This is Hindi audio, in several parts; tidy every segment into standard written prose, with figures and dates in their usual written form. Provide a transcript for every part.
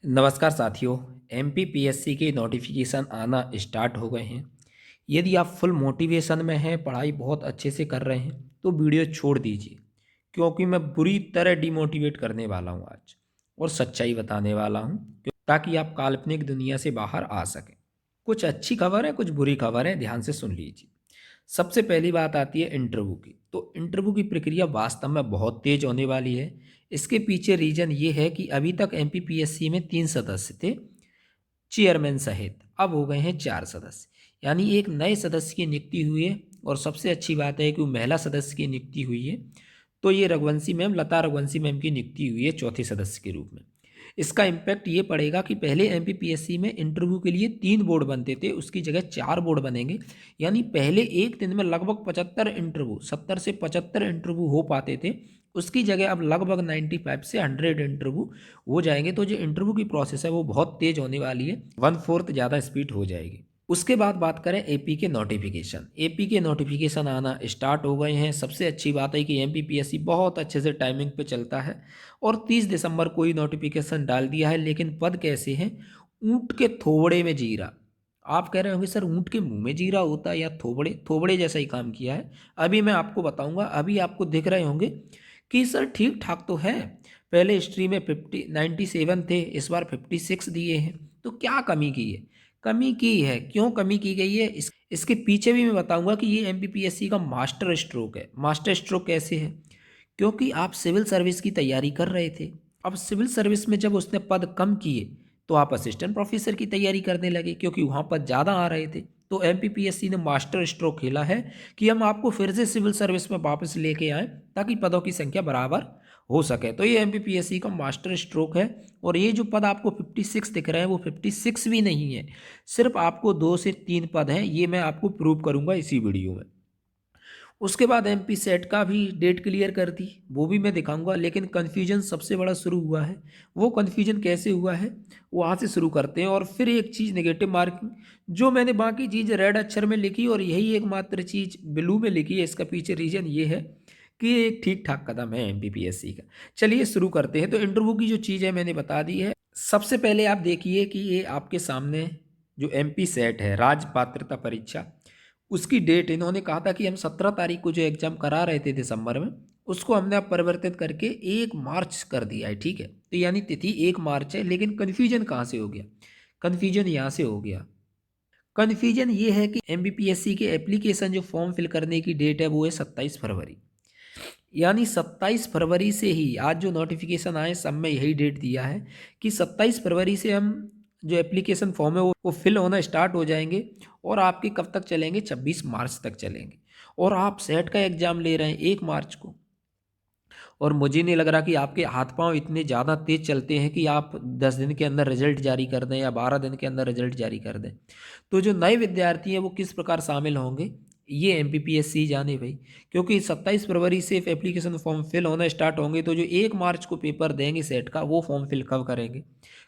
नमस्कार साथियों। एमपीपीएससी के नोटिफिकेशन आना स्टार्ट हो गए हैं। यदि आप फुल मोटिवेशन में हैं, पढ़ाई बहुत अच्छे से कर रहे हैं, तो वीडियो छोड़ दीजिए, क्योंकि मैं बुरी तरह डिमोटिवेट करने वाला हूं आज और सच्चाई बताने वाला हूं, ताकि आप काल्पनिक दुनिया से बाहर आ सकें। कुछ अच्छी खबर है, कुछ बुरी खबर है, ध्यान से सुन लीजिए। सबसे पहली बात आती है इंटरव्यू की। तो इंटरव्यू की प्रक्रिया वास्तव में बहुत तेज होने वाली है। इसके पीछे रीजन ये है कि अभी तक एमपीपीएससी में 3 सदस्य थे, चेयरमैन सहित। अब हो गए हैं 4 सदस्य, यानी एक नए सदस्य की नियुक्ति हुई है। और सबसे अच्छी बात है कि वो महिला सदस्य की नियुक्ति हुई है। तो ये रघुवंशी मैम, लता रघुवंशी मैम की नियुक्ति हुई है चौथे सदस्य के रूप में। इसका इम्पैक्ट ये पड़ेगा कि पहले एमपीपीएससी में इंटरव्यू के लिए 3 बोर्ड बनते थे, उसकी जगह 4 बोर्ड बनेंगे। यानी पहले एक दिन में लगभग 75 इंटरव्यू, 70 से 75 इंटरव्यू हो पाते थे, उसकी जगह अब लगभग 95 से 100 इंटरव्यू हो जाएंगे। तो जो इंटरव्यू की प्रोसेस है वो बहुत तेज होने वाली है, 1/4 ज़्यादा स्पीड हो जाएगी। उसके बाद बात करें एपी के नोटिफिकेशन। एपी के नोटिफिकेशन आना स्टार्ट हो गए हैं। सबसे अच्छी बात है कि एमपीपीएससी बहुत अच्छे से टाइमिंग पे चलता है और 30 दिसंबर को ही नोटिफिकेशन डाल दिया है। लेकिन पद कैसे हैं? ऊँट के थोबड़े में जीरा। आप कह रहे होंगे सर, ऊँट के मुंह में जीरा होता है या थोबड़े? थोबड़े जैसा ही काम किया है। अभी मैं आपको बताऊंगा। अभी आपको दिख रहे होंगे कि सर ठीक ठाक तो है। पहले हिस्ट्री में 97 थे, इस बार 56 दिए हैं। तो क्या कमी की है? कमी की है, क्यों कमी की गई है, इसके पीछे भी मैं बताऊंगा कि ये एमपीपीएससी का मास्टर स्ट्रोक है। मास्टर स्ट्रोक कैसे है? क्योंकि आप सिविल सर्विस की तैयारी कर रहे थे। अब सिविल सर्विस में जब उसने पद कम किए, तो आप असिस्टेंट प्रोफेसर की तैयारी करने लगे, क्योंकि वहाँ पद ज़्यादा आ रहे थे। तो एमपीपीएससी ने मास्टर स्ट्रोक खेला है कि हम आपको फिर से सिविल सर्विस में वापस लेके आएँ, ताकि पदों की संख्या बराबर हो सके। तो ये एमपीपीएससी का मास्टर स्ट्रोक है। और ये जो पद आपको 56 दिख रहे हैं, वो 56 भी नहीं है, सिर्फ आपको 2 से 3 पद हैं। ये मैं आपको प्रूव करूंगा इसी वीडियो में। उसके बाद एमपी सेट का भी डेट क्लियर कर दी, वो भी मैं दिखाऊंगा। लेकिन कन्फ्यूजन सबसे बड़ा शुरू हुआ है। वो कन्फ्यूजन कैसे हुआ है, वहाँ से शुरू करते हैं। और फिर एक चीज़ नेगेटिव मार्किंग, जो मैंने बाकी चीज़ रेड अक्षर में लिखी और यही एकमात्र चीज़ ब्लू में लिखी है, इसका पीछे रीजन ये है कि ये एक ठीक ठाक कदम है एमपीपीएससी का। चलिए शुरू करते हैं। तो इंटरव्यू की जो चीज़ है मैंने बता दी है। सबसे पहले आप देखिए कि ये आपके सामने जो एमपी सेट है, राज्य पात्रता परीक्षा, उसकी डेट इन्होंने कहा था कि हम 17 तारीख को जो एग्जाम करा रहे थे दिसंबर में, उसको हमने अब परिवर्तित करके 1 मार्च कर दिया है। ठीक है, तो यानी तिथि 1 मार्च है। लेकिन कन्फ्यूजन कहाँ से हो गया? कन्फ्यूजन यहाँ से हो गया। कन्फ्यूजन ये है कि एमबीपीएससी के एप्लीकेशन जो फॉर्म फिल करने की डेट है वो है 27 फरवरी। यानी 27 फरवरी से ही आज जो नोटिफिकेशन आए, सब में यही डेट दिया है कि 27 फरवरी से हम जो एप्लीकेशन फॉर्म है वो फिल होना स्टार्ट हो जाएंगे। और आपके कब तक चलेंगे? 26 मार्च तक चलेंगे। और आप सेट का एग्ज़ाम ले रहे हैं 1 मार्च को। और मुझे नहीं लग रहा कि आपके हाथ पांव इतने ज़्यादा तेज चलते हैं कि आप 10 दिन के अंदर रिजल्ट जारी कर दें या 12 दिन के अंदर रिजल्ट जारी कर दें। तो जो नए विद्यार्थी हैं वो किस प्रकार शामिल होंगे, ये एमपीपीएससी जाने भाई। क्योंकि 27 फरवरी से एप्लीकेशन फॉर्म फिल होना स्टार्ट होंगे, तो जो 1 मार्च को पेपर देंगे सेट का, वो फॉर्म फिल कब करेंगे?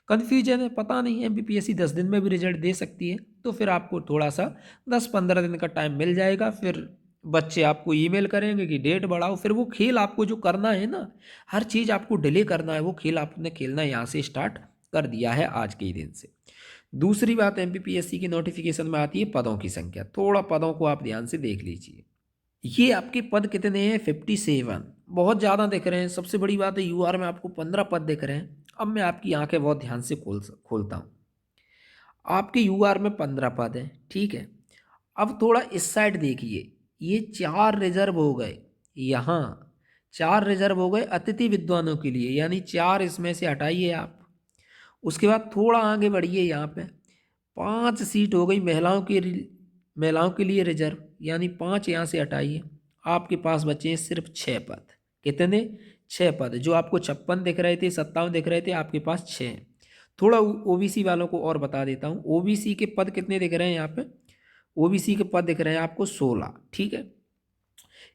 कन्फ्यूजन है, पता नहीं। एमपीपीएससी 10 दिन में भी रिजल्ट दे सकती है, तो फिर आपको थोड़ा सा 10-15 दिन का टाइम मिल जाएगा। फिर बच्चे आपको ईमेल करेंगे कि डेट बढ़ाओ। फिर वो खेल आपको जो करना है ना, हर चीज़ आपको डिले करना है, वो खेल आपने खेलना यहाँ से स्टार्ट कर दिया है आज के ही दिन से। दूसरी बात एमपीपीएससी की नोटिफिकेशन में आती है पदों की संख्या। थोड़ा पदों को आप ध्यान से देख लीजिए। ये आपके पद कितने हैं? 57। बहुत ज़्यादा दिख रहे हैं। सबसे बड़ी बात है यूआर में आपको 15 पद दिख रहे हैं। अब मैं आपकी आंखें बहुत ध्यान से खोलता हूँ। आपके यूआर में 15 पद हैं, ठीक है। अब थोड़ा इस साइड देखिए, ये 4 रिजर्व हो गए। यहाँ 4 रिजर्व हो गए अतिथि विद्वानों के लिए, यानी 4 इसमें से हटाइए आप। उसके बाद थोड़ा आगे बढ़िए, यहाँ पे 5 सीट हो गई महिलाओं के लिए रिजर्व, यानी 5 यहाँ से हटाइए। आपके पास बचे हैं सिर्फ 6 पद। कितने? 6 पद। जो आपको 56 दिख रहे थे, 57 दिख रहे थे, आपके पास 6 हैं। थोड़ा ओबीसी वालों को और बता देता हूँ। ओबीसी के पद कितने दिख रहे हैं यहाँ पे? ओबीसी के पद दिख रहे हैं आपको 16। ठीक है,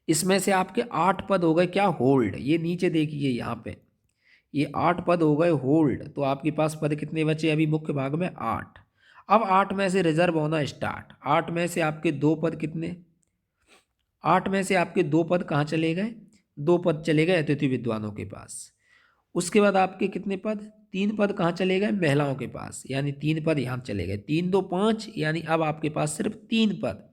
इसमें से आपके 8 पद हो गए क्या? होल्ड। ये नीचे देखिए यहाँ पे, ये 8 पद हो गए होल्ड। तो आपके पास पद कितने बचे अभी मुख्य भाग में? 8। अब 8 में से रिजर्व होना स्टार्ट। 8 में से आपके 2 पद कितने? 8 में से आपके 2 पद कहाँ चले गए? 2 पद चले गए अतिथि विद्वानों के पास। उसके बाद आपके कितने पद, 3 पद कहाँ चले गए, महिलाओं के पास, यानी 3 पद यहाँ चले गए, 3 2 5, यानी अब आपके पास सिर्फ 3 पद।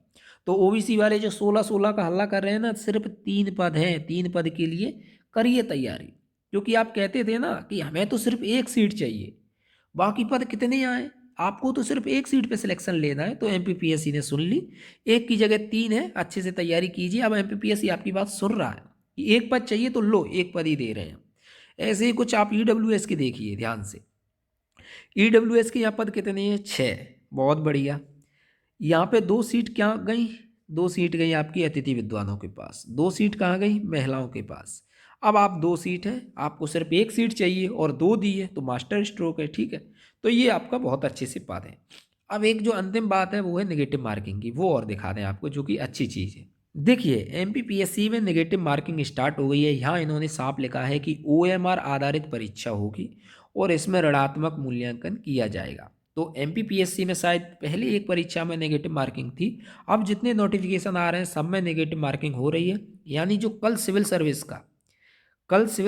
तो ओबीसी वाले जो 16 16 का हल्ला कर रहे हैं ना, सिर्फ 3 पद हैं, 3 पद के लिए करिए तैयारी। क्योंकि आप कहते थे ना कि हमें तो सिर्फ एक सीट चाहिए, बाकी पद कितने आए, आपको तो सिर्फ एक सीट पे सिलेक्शन लेना है। तो एमपीपीएससी ने सुन ली, एक की जगह 3 है, अच्छे से तैयारी कीजिए। अब एमपीपीएससी आपकी बात सुन रहा है कि एक पद चाहिए तो लो, एक पद ही दे रहे हैं। ऐसे ही कुछ आप ईडब्ल्यूएस की देखिए ध्यान से, ईडब्ल्यूएस के यहाँ पद कितने हैं, 6, बहुत बढ़िया। यहाँ पे 2 सीट क्या गई, 2 सीट गई आपकी अतिथि विद्वानों के पास, 2 सीट कहाँ गई, महिलाओं के पास। अब आप 2 सीट है, आपको सिर्फ एक सीट चाहिए और 2 दी है, तो मास्टर स्ट्रोक है, ठीक है। तो ये आपका बहुत अच्छे से पद है। अब एक जो अंतिम बात है वो है नेगेटिव मार्किंग की, वो और दिखा दें आपको, जो कि अच्छी चीज़ है। देखिए एमपीपीएससी में नेगेटिव मार्किंग स्टार्ट हो गई है। यहाँ इन्होंने साफ लिखा है कि ओएमआर आधारित परीक्षा होगी और इसमें ऋणात्मक मूल्यांकन किया जाएगा। तो एमपीपीएससी में शायद पहले एक परीक्षा में नेगेटिव मार्किंग थी, अब जितने नोटिफिकेशन आ रहे हैं सब में नेगेटिव मार्किंग हो रही है। यानी जो कल सिविल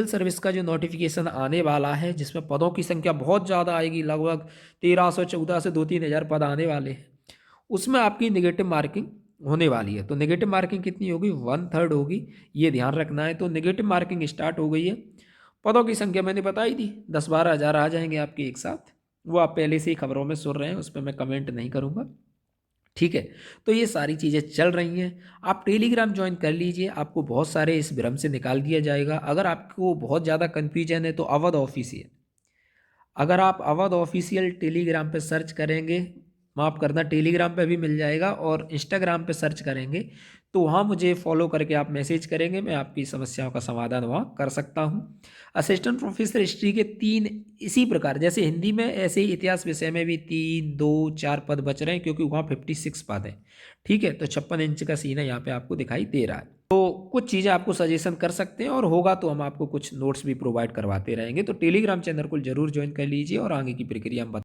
सर्विस का जो नोटिफिकेशन आने वाला है, जिसमें पदों की संख्या बहुत ज़्यादा आएगी, लगभग 1314 से 2-3 हज़ार पद आने वाले हैं, उसमें आपकी नेगेटिव मार्किंग होने वाली है। तो नेगेटिव मार्किंग कितनी होगी, 1/3 होगी, ये ध्यान रखना है। तो नेगेटिव मार्किंग स्टार्ट हो गई है। पदों की संख्या मैंने बताई थी, 10-12 हज़ार आ जाएंगे आपके एक साथ, वो आप पहले से ही खबरों में सुन रहे हैं, उस पर मैं कमेंट नहीं करूँगा, ठीक है। तो ये सारी चीज़ें चल रही हैं। आप टेलीग्राम ज्वाइन कर लीजिए, आपको बहुत सारे इस भ्रम से निकाल दिया जाएगा। अगर आपको बहुत ज़्यादा कन्फ्यूजन है तो अवध ऑफिशियल, अगर आप अवध ऑफिशियल टेलीग्राम पे सर्च करेंगे, माफ़ करना टेलीग्राम पे भी मिल जाएगा, और इंस्टाग्राम पे सर्च करेंगे तो वहाँ मुझे फॉलो करके आप मैसेज करेंगे, मैं आपकी समस्याओं का समाधान वहाँ कर सकता हूँ। असिस्टेंट प्रोफेसर हिस्ट्री के 3 इसी प्रकार, जैसे हिंदी में ऐसे ही इतिहास विषय में भी 3 2 4 पद बच रहे हैं, क्योंकि वहाँ 56 पद हैं, ठीक है। तो 56 इंच का सीन है यहाँ पे आपको दिखाई दे रहा है। तो कुछ चीज़ें आपको सजेशन कर सकते हैं, और होगा तो हम आपको कुछ नोट्स भी प्रोवाइड करवाते रहेंगे। तो टेलीग्राम चैनल को जरूर ज्वाइन कर लीजिए और आगे की प्रक्रिया हम